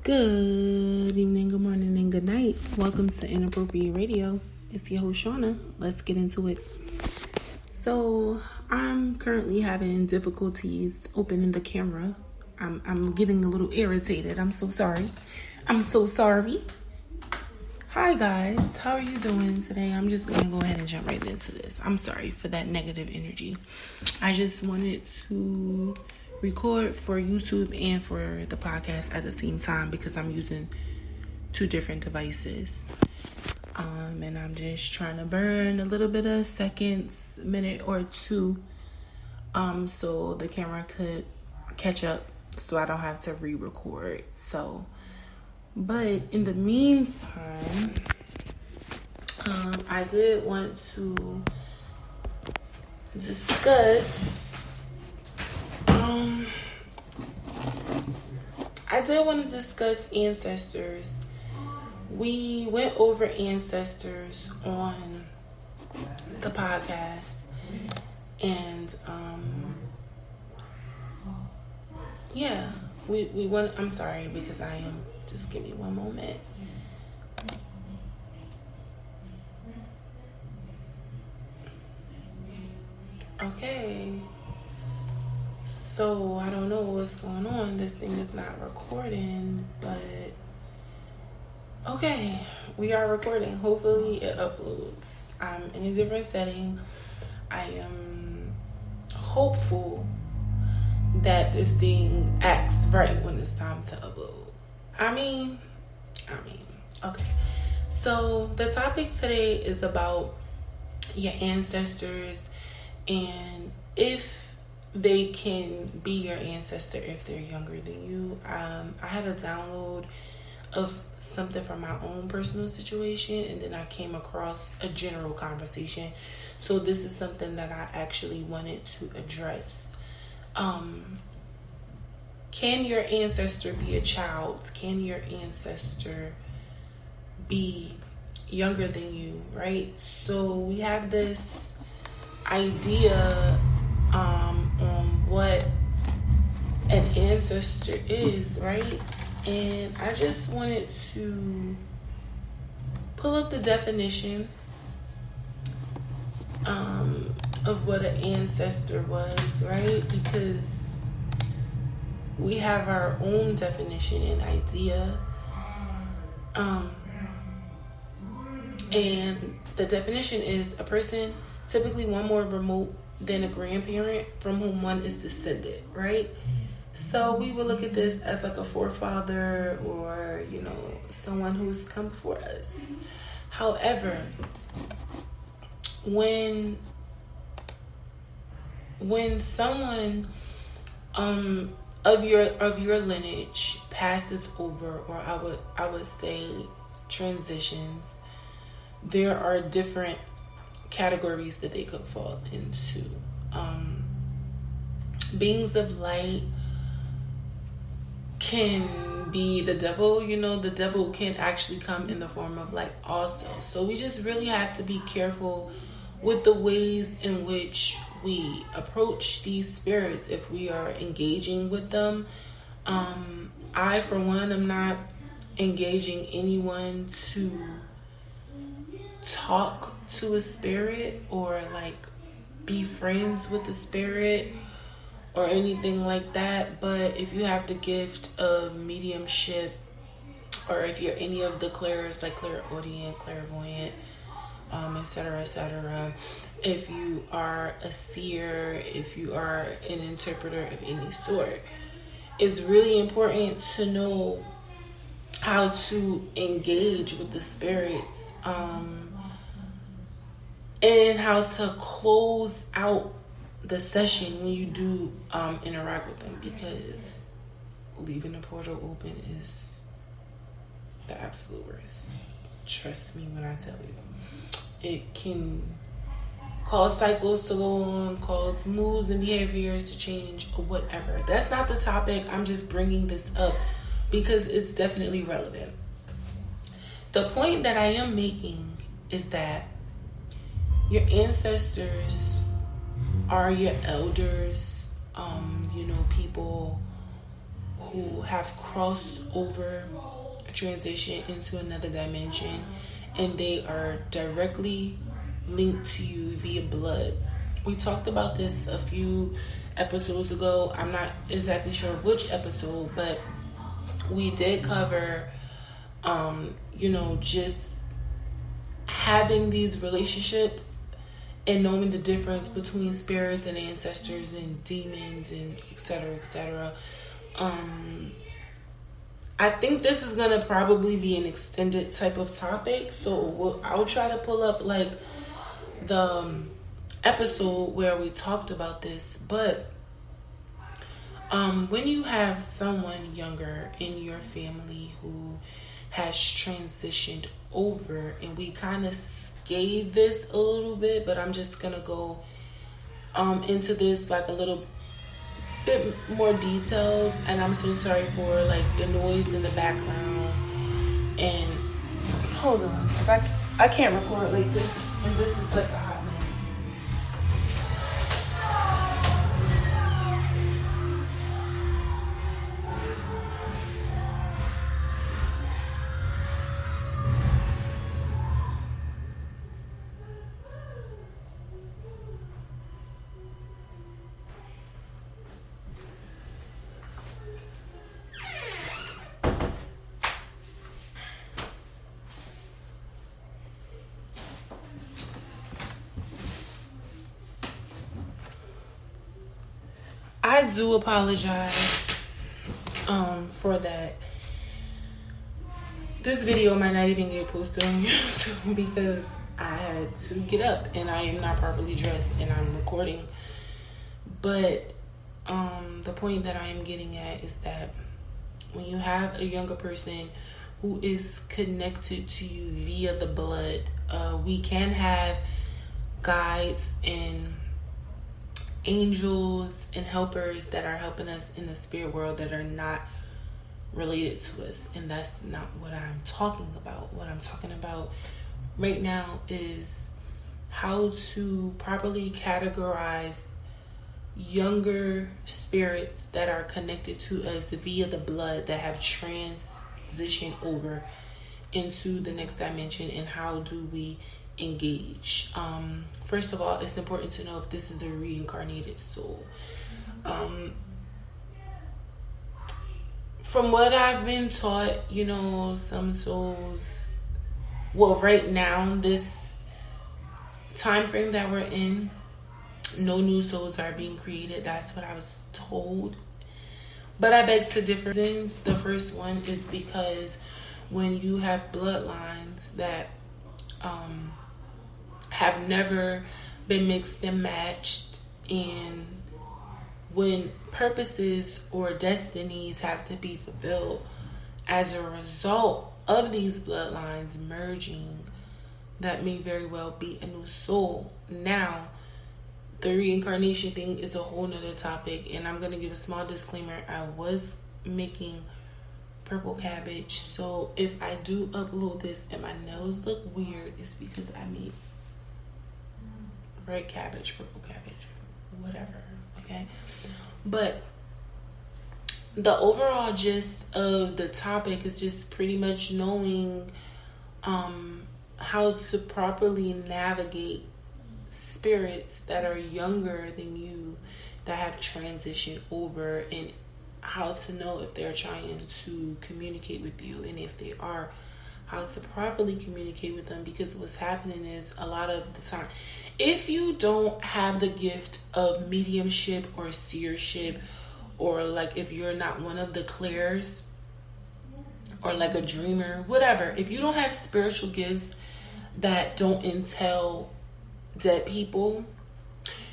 Good evening, good morning, and good night. Welcome to Inappropriate Radio. It's your host, Shauna. Let's get into it. So, I'm currently having difficulties opening the camera. I'm getting a little irritated. I'm so sorry. Hi, guys. How are you doing today? I'm just going to go ahead and jump right into this. I'm sorry for that negative energy. I just wanted to record for YouTube and for the podcast at the same time because I'm using two different devices. And I'm just trying to burn a little bit of seconds, minute or two, so the camera could catch up so I don't have to re-record. But in the meantime, I did want to discuss ancestors. We went over ancestors on the podcast, and we went. I'm sorry because I am. Just give me one moment. Okay. So I don't know what's going on. This thing is not recording, but okay, we are recording. Hopefully it uploads. I'm in a different setting. I am hopeful that this thing acts right when it's time to upload. I mean, okay. So the topic today is about your ancestors and if they can be your ancestor if they're younger than you. I had a download of something from my own personal situation, and then I came across a general conversation. So this is something that I actually wanted to address. Can your ancestor be a child? Can your ancestor be younger than you, right? So we have this idea on what an ancestor is, right? And I just wanted to pull up the definition of what an ancestor was, right? Because we have our own definition and idea. And the definition is a person typically one more remote than a grandparent from whom one is descended, right? So we would look at this as like a forefather or, someone who's come before us. However, when someone of your lineage passes over, or I would say transitions, there are different categories that they could fall into. Beings of light can be the devil. The devil can actually come in the form of light also. So we just really have to be careful with the ways in which we approach these spirits if we are engaging with them. I, for one, am not engaging anyone to talk to a spirit or be friends with the spirit or anything like that. But if you have the gift of mediumship, or if you're any of the clairs, like clairaudient, clairvoyant, etc., if you are a seer, if you are an interpreter of any sort, it's really important to know how to engage with the spirits, and how to close out the session when you do interact with them, because leaving the portal open is the absolute worst. Trust me when I tell you. It can cause cycles to go on, cause moods and behaviors to change, or whatever. That's not the topic. I'm just bringing this up because it's definitely relevant. The point that I am making is that your ancestors are your elders, people who have crossed over, transition into another dimension, and they are directly linked to you via blood. We talked about this a few episodes ago. I'm not exactly sure which episode, but we did cover, just having these relationships and knowing the difference between spirits and ancestors and demons and etc. etc. I think this is gonna probably be an extended type of topic, so I'll try to pull up like the episode where we talked about this. But when you have someone younger in your family who has transitioned over, and we kind of scathed this a little bit, but I'm just gonna go into this like a little bit more detailed, and I'm so sorry for like the noise in the background. And hold on, if I can't record like this, and this is like a hot mess. I do apologize for that. This video might not even get posted on YouTube because I had to get up and I am not properly dressed and I'm recording. But the point that I am getting at is that when you have a younger person who is connected to you via the blood, we can have guides and angels and helpers that are helping us in the spirit world that are not related to us, and that's not what I'm talking about. What I'm talking about right now is how to properly categorize younger spirits that are connected to us via the blood that have transitioned over into the next dimension, and how do we engage. First of all, it's important to know if this is a reincarnated soul. From what I've been taught, some souls, well, right now, this time frame that we're in, no new souls are being created. That's what I was told. But I beg to differ. The first one is because when you have bloodlines that have never been mixed and matched, and when purposes or destinies have to be fulfilled as a result of these bloodlines merging, that may very well be a new soul. Now, the reincarnation thing is a whole nother topic, and I'm going to give a small disclaimer. I was making purple cabbage, so if I do upload this and my nails look weird, it's because I made red cabbage, purple cabbage, whatever, okay? But the overall gist of the topic is just pretty much knowing how to properly navigate spirits that are younger than you, that have transitioned over, and how to know if they're trying to communicate with you, and if they are, how to properly communicate with them. Because what's happening is, a lot of the time, if you don't have the gift of mediumship or seership, or like if you're not one of the clairs, or like a dreamer, whatever, if you don't have spiritual gifts that don't entail dead people,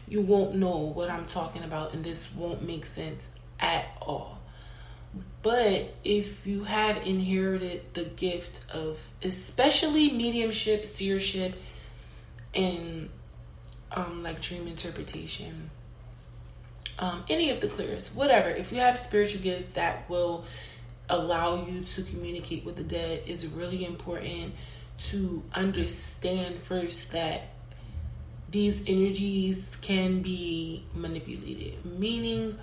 you won't know what I'm talking about, and this won't make sense at all. But if you have inherited the gift of especially mediumship, seership, and like dream interpretation, any of the clears, whatever, if you have spiritual gifts that will allow you to communicate with the dead, is really important to understand first that these energies can be manipulated, meaning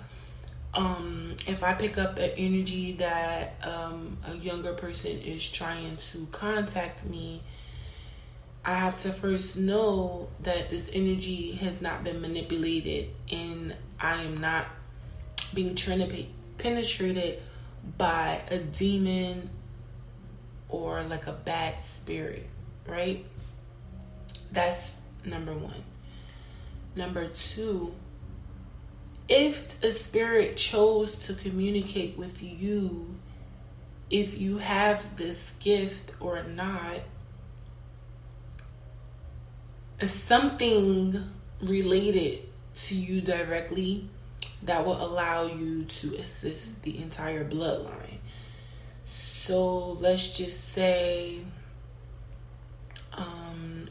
If I pick up an energy that a younger person is trying to contact me, I have to first know that this energy has not been manipulated and I am not being penetrated by a demon or like a bad spirit, right? That's number one. Number two, if a spirit chose to communicate with you, if you have this gift or not, something related to you directly that will allow you to assist the entire bloodline. So let's just say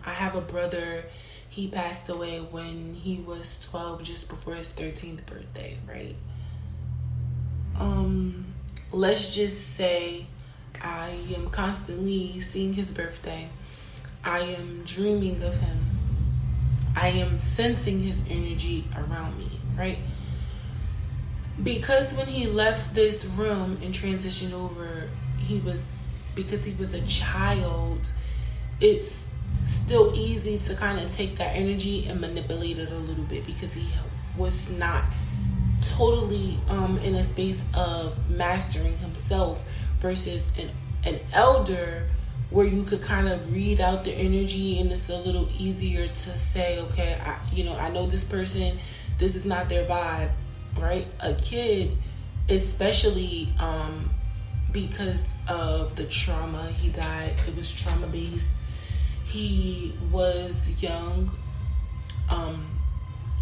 I have a brother. He passed away when he was 12, just before his 13th birthday, right? Let's just say I am constantly seeing his birthday. I am dreaming of him. I am sensing his energy around me, right? Because when he left this room and transitioned over, because he was a child, it's still easy to kind of take that energy and manipulate it a little bit, because he was not totally in a space of mastering himself, versus an elder where you could kind of read out the energy and it's a little easier to say, okay, I know this person, this is not their vibe, right? A kid, especially because of the trauma, he died, it was trauma based. He was young.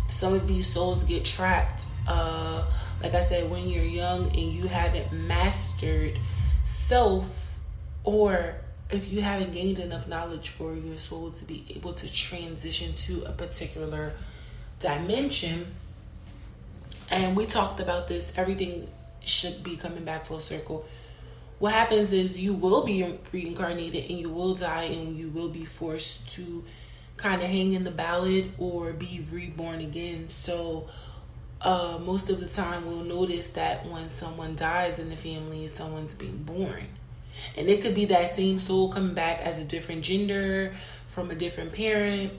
Some of these souls get trapped. Like I said, when you're young and you haven't mastered self, or if you haven't gained enough knowledge for your soul to be able to transition to a particular dimension. And we talked about this, everything should be coming back full circle. What happens is you will be reincarnated and you will die and you will be forced to kind of hang in the ballad or be reborn again. So most of the time we'll notice that when someone dies in the family, someone's being born. And it could be that same soul coming back as a different gender, from a different parent,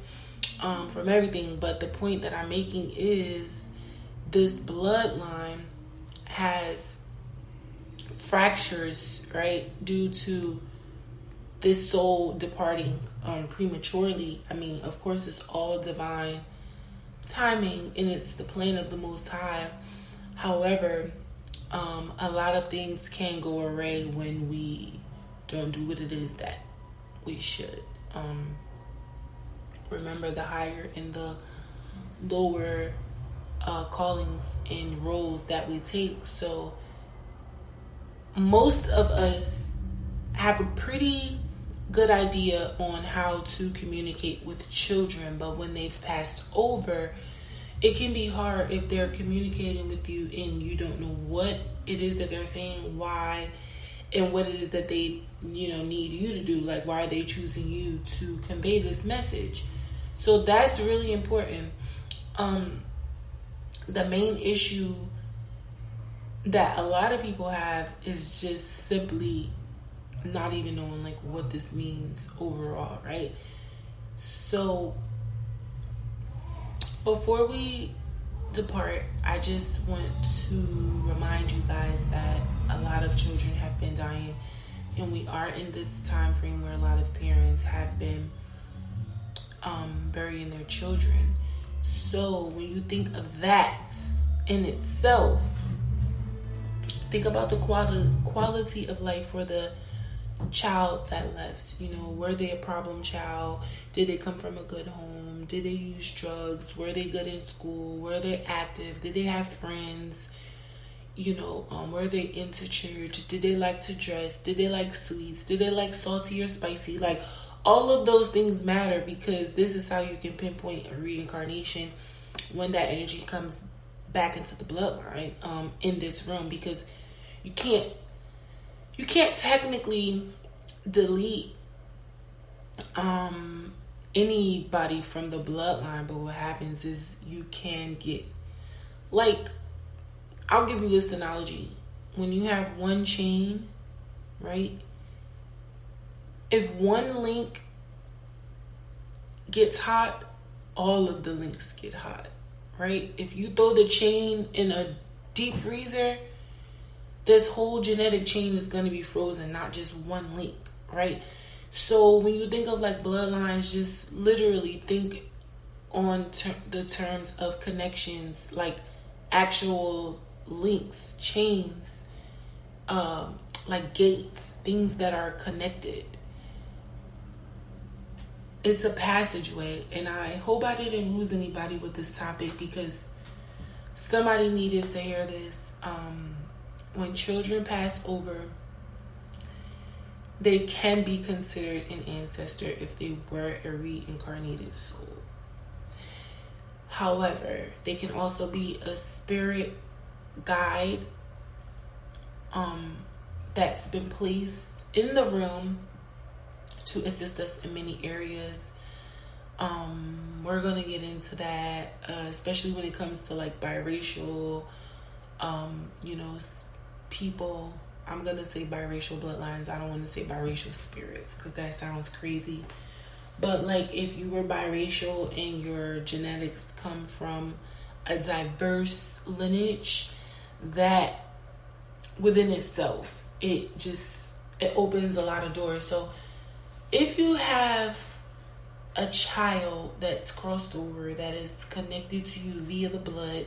from everything. But the point that I'm making is this bloodline has fractures, right, due to this soul departing prematurely. I mean, of course, it's all divine timing and it's the plan of the Most High. However, a lot of things can go awry when we don't do what it is that we should. Remember the higher and the lower callings and roles that we take. So most of us have a pretty good idea on how to communicate with children, but when they've passed over, it can be hard if they're communicating with you and you don't know what it is that they're saying, why, and what it is that they, need you to do. Like, why are they choosing you to convey this message? So that's really important. The main issue that a lot of people have is just simply not even knowing like what this means overall, right? So before we depart, I just want to remind you guys that a lot of children have been dying, and we are in this time frame where a lot of parents have been burying their children. So when you think of that in itself, think about the quality of life for the child that left. Were they a problem child? Did they come from a good home? Did they use drugs? Were they good in school? Were they active? Did they have friends? Were they into church? Did they like to dress? Did they like sweets? Did they like salty or spicy? Like, all of those things matter, because this is how you can pinpoint a reincarnation when that energy comes back into the bloodline in this room, because you can't technically delete anybody from the bloodline, but what happens is you can get, like, I'll give you this analogy. When you have one chain, right? If one link gets hot, all of the links get hot, right? If you throw the chain in a deep freezer, this whole genetic chain is going to be frozen, not just one link, right? So when you think of like bloodlines, just literally think on the terms of connections, like actual links, chains, like gates, things that are connected. It's a passageway, and I hope I didn't lose anybody with this topic because somebody needed to hear this. When children pass over, they can be considered an ancestor if they were a reincarnated soul. However, they can also be a spirit guide that's been placed in the room to assist us in many areas. We're going to get into that, especially when it comes to like biracial, people. I'm going to say biracial bloodlines. I don't want to say biracial spirits because that sounds crazy. But like if you were biracial and your genetics come from a diverse lineage, that within itself, it opens a lot of doors. So if you have a child that's crossed over, that is connected to you via the blood,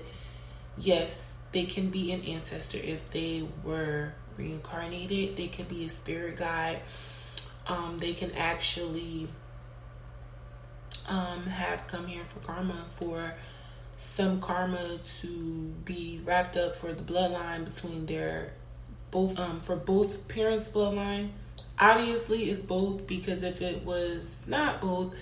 yes, they can be an ancestor if they were reincarnated. They can be a spirit guide. They can actually have come here for karma, for some karma to be wrapped up for the bloodline between their for both parents' bloodline. Obviously, it's both, because if it was not both,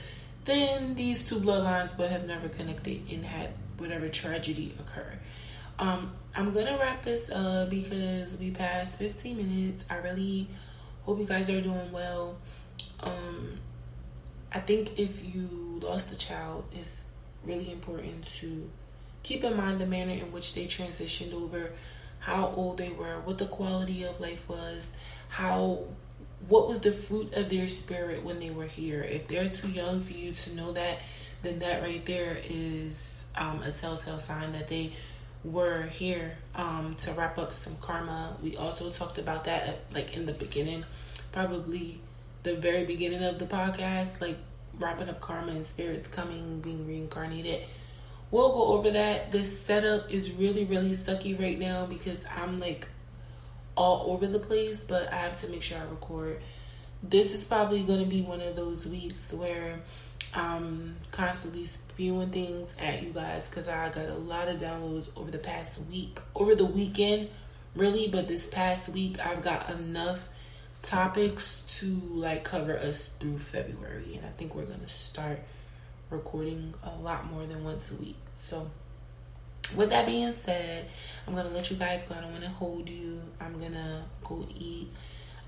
then these two bloodlines would have never connected and had whatever tragedy occur. I'm gonna wrap this up because we passed 15 minutes. I really hope you guys are doing well. I think if you lost a child, it's really important to keep in mind the manner in which they transitioned over, how old they were, what the quality of life was, what was the fruit of their spirit when they were here. If they're too young for you to know that, then that right there is a telltale sign that they were here to wrap up some karma. We also talked about that like in the beginning, probably the very beginning of the podcast, like wrapping up karma and spirits coming, being reincarnated. We'll go over that. This setup is really, really sucky right now because I'm like all over the place, but I have to make sure I record. This is probably going to be one of those weeks where I'm constantly spewing things at you guys because I got a lot of downloads over the past week, over the weekend, really, but this past week I've got enough topics to like cover us through February, and I think we're going to start recording a lot more than once a week. So with that being said, I'm going to let you guys go. I don't want to hold you. I'm going to go eat.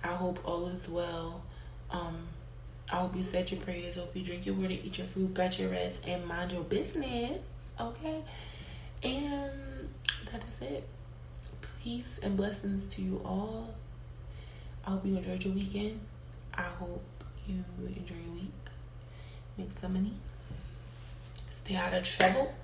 I hope all is well. I hope you said your prayers. Hope you drink your water, eat your fruit, got your rest, and mind your business. Okay? And that is it. Peace and blessings to you all. I hope you enjoyed your weekend. I hope you enjoy your week. Make some money. Stay out of trouble.